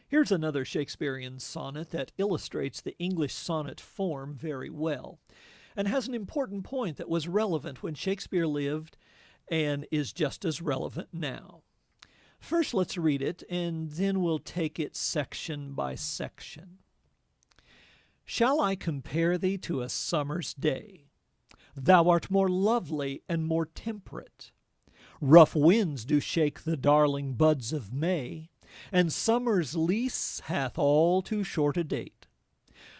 Here's another Shakespearean sonnet that illustrates the English sonnet form very well and has an important point that was relevant when Shakespeare lived and is just as relevant now. First, let's read it, and then we'll take it section by section. Shall I compare thee to a summer's day? Thou art more lovely and more temperate. Rough winds do shake the darling buds of May, and summer's lease hath all too short a date.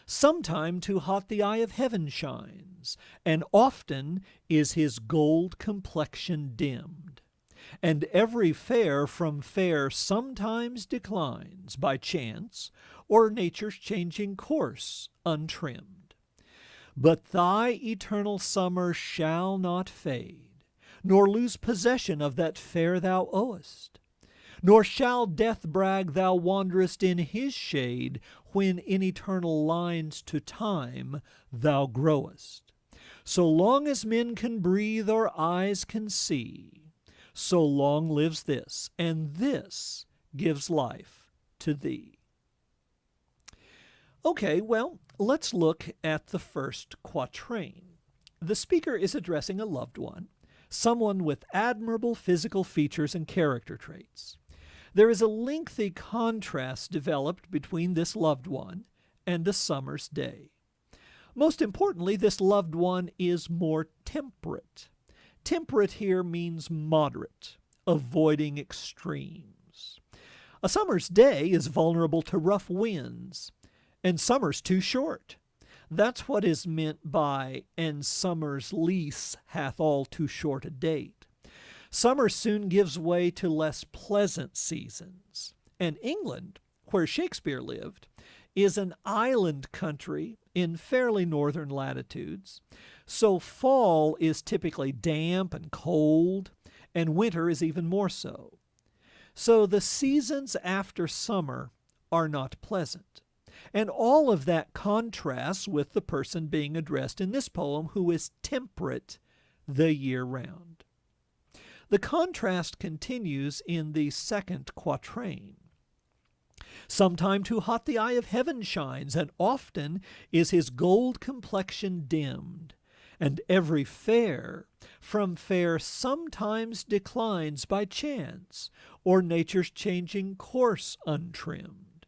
Sometime too hot the eye of heaven shines, and often is his gold complexion dimmed. And every fair from fair sometimes declines by chance, or nature's changing course untrimmed. But thy eternal summer shall not fade, nor lose possession of that fair thou owest. Nor shall death brag thou wanderest in his shade, when in eternal lines to time thou growest. So long as men can breathe or eyes can see, so long lives this, and this gives life to thee. Okay, well, let's look at the first quatrain. The speaker is addressing a loved one, someone with admirable physical features and character traits. There is a lengthy contrast developed between this loved one and the summer's day. Most importantly, this loved one is more temperate. Temperate here means moderate, avoiding extremes. A summer's day is vulnerable to rough winds, and summer's too short. That's what is meant by, and summer's lease hath all too short a date. Summer soon gives way to less pleasant seasons. And England, where Shakespeare lived, is an island country in fairly northern latitudes, so fall is typically damp and cold, and winter is even more so. So the seasons after summer are not pleasant. And all of that contrasts with the person being addressed in this poem, who is temperate the year round. The contrast continues in the second quatrain. Sometime too hot the eye of heaven shines, and often is his gold complexion dimmed. And every fair from fair sometimes declines by chance, or nature's changing course untrimmed.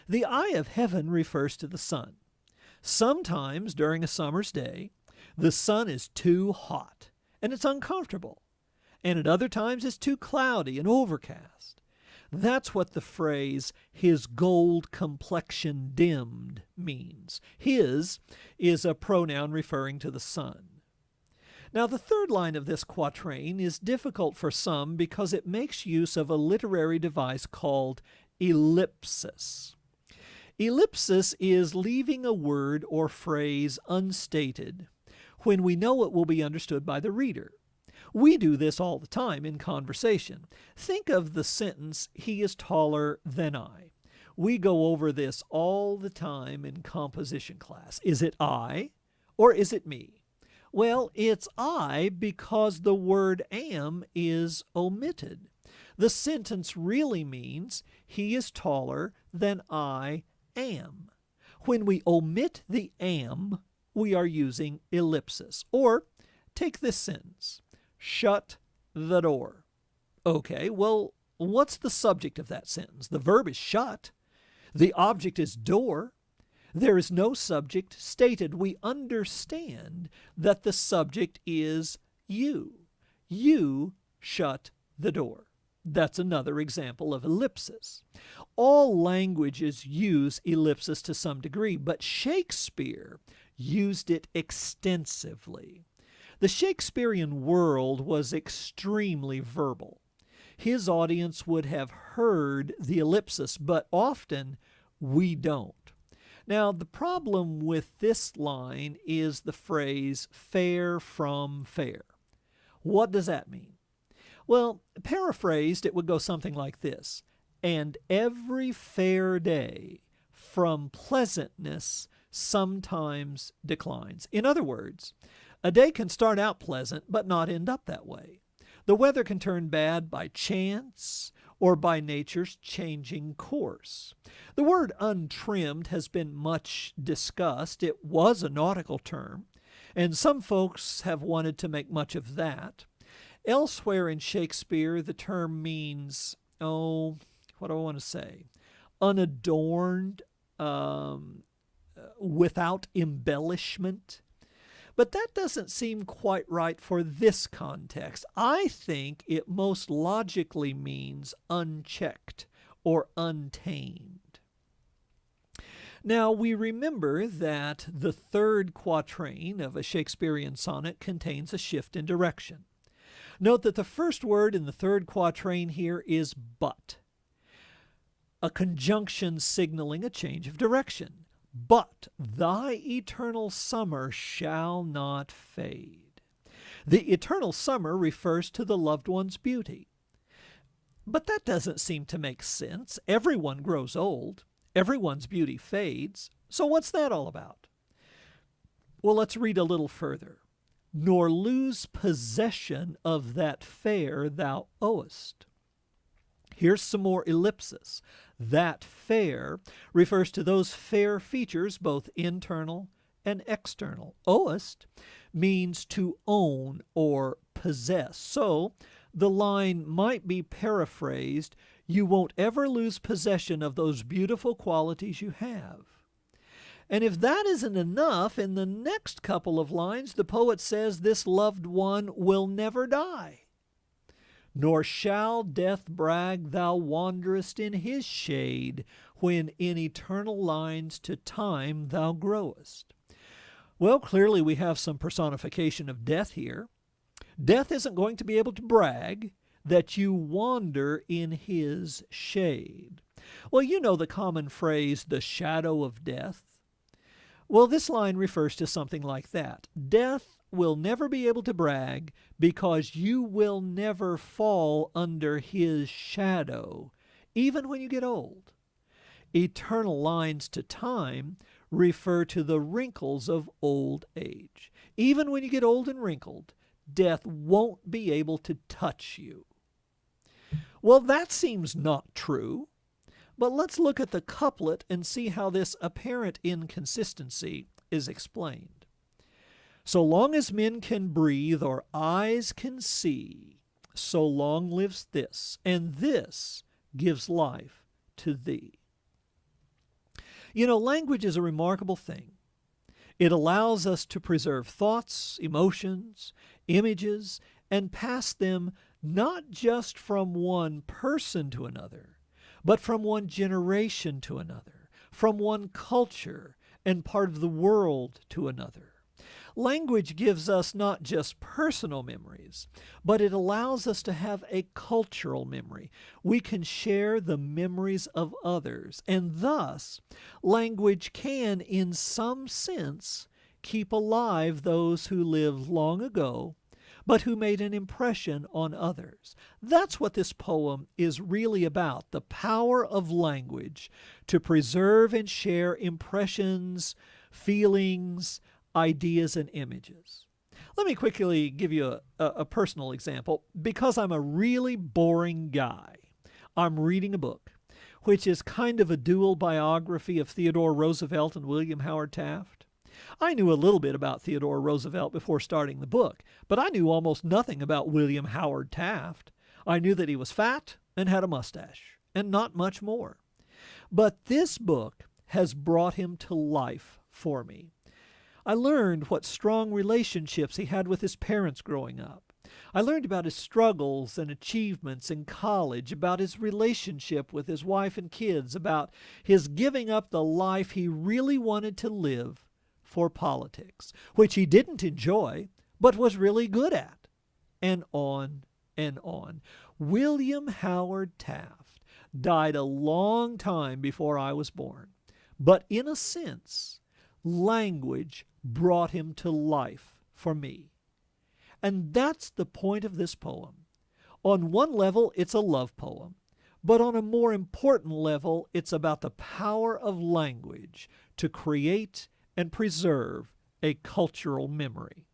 The eye of heaven refers to the sun. Sometimes during a summer's day, the sun is too hot, and it's uncomfortable, and at other times it's too cloudy and overcast. That's what the phrase, his gold complexion dimmed, means. His is a pronoun referring to the sun. Now, the third line of this quatrain is difficult for some because it makes use of a literary device called ellipsis. Ellipsis is leaving a word or phrase unstated when we know it will be understood by the reader. We do this all the time in conversation. Think of the sentence, he is taller than I. We go over this all the time in composition class. Is it I or is it me? Well, it's I because the word am is omitted. The sentence really means he is taller than I am. When we omit the am, we are using ellipsis. Or take this sentence. Shut the door. Okay, well, what's the subject of that sentence? The verb is shut. The object is door. There is no subject stated. We understand that the subject is you. You shut the door. That's another example of ellipsis. All languages use ellipsis to some degree, but Shakespeare used it extensively. The Shakespearean world was extremely verbal. His audience would have heard the ellipsis, but often we don't. Now, the problem with this line is the phrase fair from fair. What does that mean? Well, paraphrased, it would go something like this. And every fair day from pleasantness sometimes declines. In other words, a day can start out pleasant but not end up that way. The weather can turn bad by chance or by nature's changing course. The word untrimmed has been much discussed. It was a nautical term, and some folks have wanted to make much of that. Elsewhere in Shakespeare, the term means, what do I want to say? Unadorned, without embellishment. But that doesn't seem quite right for this context. I think it most logically means unchecked or untamed. Now, we remember that the third quatrain of a Shakespearean sonnet contains a shift in direction. Note that the first word in the third quatrain here is but, a conjunction signaling a change of direction. But thy eternal summer shall not fade. The eternal summer refers to the loved one's beauty. But that doesn't seem to make sense. Everyone grows old. Everyone's beauty fades. So what's that all about? Well, let's read a little further. Nor lose possession of that fair thou owest. Here's some more ellipsis. That fair refers to those fair features, both internal and external. Owest means to own or possess. So the line might be paraphrased, you won't ever lose possession of those beautiful qualities you have. And if that isn't enough, in the next couple of lines, the poet says this loved one will never die. Nor shall death brag thou wanderest in his shade, when in eternal lines to time thou growest. Well, clearly we have some personification of death here. Death isn't going to be able to brag that you wander in his shade. Well, you know the common phrase, the shadow of death. Well, this line refers to something like that. Death will never be able to brag because you will never fall under his shadow, even when you get old. Eternal lines to time refer to the wrinkles of old age. Even when you get old and wrinkled, death won't be able to touch you. Well, that seems not true. But let's look at the couplet and see how this apparent inconsistency is explained. So long as men can breathe or eyes can see, so long lives this, and this gives life to thee. You know, language is a remarkable thing. It allows us to preserve thoughts, emotions, images, and pass them not just from one person to another, but from one generation to another, from one culture and part of the world to another. Language gives us not just personal memories, but it allows us to have a cultural memory. We can share the memories of others, and thus language can, in some sense, keep alive those who lived long ago, but who made an impression on others. That's what this poem is really about, the power of language to preserve and share impressions, feelings, ideas, and images. Let me quickly give you a personal example. Because I'm a really boring guy, I'm reading a book, which is kind of a dual biography of Theodore Roosevelt and William Howard Taft. I knew a little bit about Theodore Roosevelt before starting the book, but I knew almost nothing about William Howard Taft. I knew that he was fat and had a mustache, and not much more. But this book has brought him to life for me. I learned what strong relationships he had with his parents growing up. I learned about his struggles and achievements in college, about his relationship with his wife and kids, about his giving up the life he really wanted to live for politics, which he didn't enjoy, but was really good at, and on and on. William Howard Taft died a long time before I was born, but in a sense, language brought him to life for me. And that's the point of this poem. On one level, it's a love poem, but on a more important level, it's about the power of language to create and preserve a cultural memory.